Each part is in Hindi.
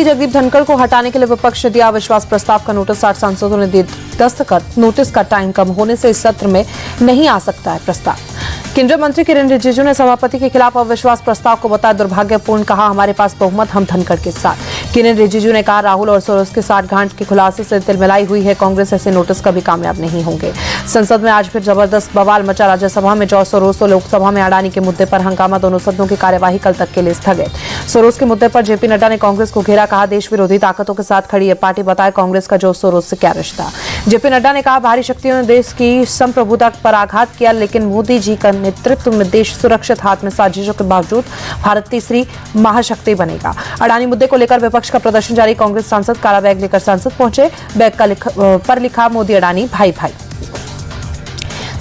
कि जगदीप धनखड़ को हटाने के लिए विपक्ष ने दिया अविश्वास प्रस्ताव का नोटिस। 60 सांसदों ने दी दस्तखत। नोटिस का टाइम कम होने से इस सत्र में नहीं आ सकता है प्रस्ताव। केंद्रीय मंत्री किरेन रिजिजू ने सभापति के खिलाफ अविश्वास प्रस्ताव को बताया दुर्भाग्यपूर्ण। कहा, हमारे पास बहुमत, हम धनखड़ के साथ। किरेन रिजिजू ने कहा, राहुल और सोरोस के साथ गांठ के खुलासे से तिलमिलाई हुई है कांग्रेस। ऐसे नोटिस कभी कामयाब नहीं होंगे। संसद में आज फिर जबरदस्त बवाल मचा। राज्यसभा में जॉर्ज सोरोस तो लोकसभा में अडानी के मुद्दे पर हंगामा। दोनों सदनों की कार्यवाही कल तक के लिए स्थगित। सोरोस के मुद्दे पर जेपी नड्डा ने कांग्रेस को घेरा। कहा, देश विरोधी ताकतों के साथ खड़ी है पार्टी। बताया कांग्रेस का जॉर्ज सोरोस से क्या रिश्ता। जेपी नड्डा ने कहा, बाहरी शक्तियों ने देश की संप्रभुता पर आघात किया, लेकिन मोदी जी का नेतृत्व में देश सुरक्षित हाथ में। साजिशों के बावजूद भारत तीसरी महाशक्ति बनेगा। अडानी मुद्दे को लेकर विपक्ष का प्रदर्शन जारी। कांग्रेस सांसद काला बैग लेकर संसद पहुंचे। बैग पर लिखा, मोदी अडानी भाई भाई।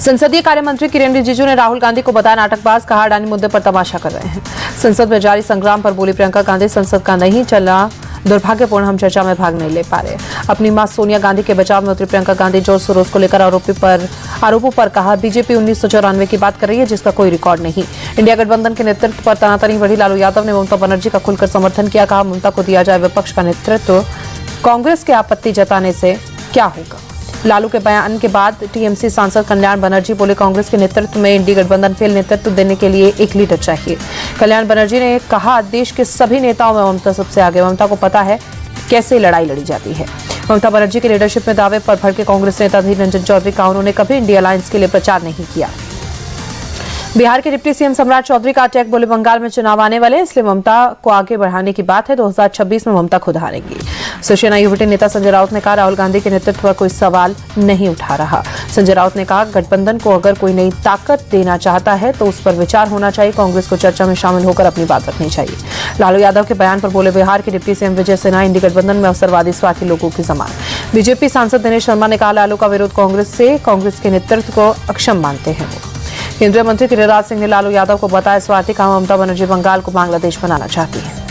संसदीय कार्य मंत्री किरेन रिजिजू ने राहुल गांधी को बताया नाटकबाज। कहा, अडानी मुद्दे पर तमाशा कर रहे हैं। संसद में जारी संग्राम पर बोली प्रियंका गांधी, संसद का नहीं चला दुर्भाग्यपूर्ण, हम चर्चा में भाग नहीं ले पा रहे। अपनी मां सोनिया गांधी के बचाव में उतरी प्रियंका गांधी। जॉर्ज सोरोस को लेकर आरोपों पर कहा, बीजेपी 1994 की बात कर रही है जिसका कोई रिकॉर्ड नहीं। इंडिया गठबंधन के नेतृत्व पर तनातनी बढ़ी। लालू यादव ने ममता बनर्जी का खुलकर समर्थन किया। कहा, ममता को दिया जाए विपक्ष का नेतृत्व। कांग्रेस के आपत्ति जताने से क्या होगा। लालू के बयान के बाद टीएमसी सांसद कल्याण बनर्जी बोले, कांग्रेस के नेतृत्व में इंडी गठबंधन फेल। नेतृत्व देने के लिए एक लीडर चाहिए। कल्याण बनर्जी ने कहा, देश के सभी नेताओं में ममता सबसे आगे। ममता को पता है कैसे लड़ाई लड़ी जाती है। ममता बनर्जी के लीडरशिप में दावे पर भड़के कांग्रेस नेता अधीर रंजन चौधरी। कहा, उन्होंने कभी इंडिया अलायंस के लिए प्रचार नहीं किया। बिहार के डिप्टी सीएम सम्राट चौधरी का अटैक। बोले, बंगाल में चुनाव आने वाले, इसलिए ममता को आगे बढ़ाने की बात है। 2026 में ममता खुद हारेंगी। शिवसेना युवती नेता संजय राउत ने कहा, राहुल गांधी के नेतृत्व पर कोई सवाल नहीं उठा रहा। संजय राउत ने कहा, गठबंधन को अगर कोई नई ताकत देना चाहता है तो उस पर विचार होना चाहिए। कांग्रेस को चर्चा में शामिल होकर अपनी बात रखनी चाहिए। लालू यादव के बयान पर बोले, बिहार के डिप्टी सीएम विजय सिन्हा इंडी गठबंधन में अवसरवादी स्वार्थी लोगों की जमान। बीजेपी सांसद दिनेश शर्मा ने कहा, लालू का विरोध कांग्रेस से, कांग्रेस के नेतृत्व को अक्षम मानते हैं वो। केंद्रीय मंत्री गिरिराज सिंह ने लालू यादव को बताया स्वार्थी। कहा, ममता बनर्जी बंगाल को बांग्लादेश बनाना चाहती है।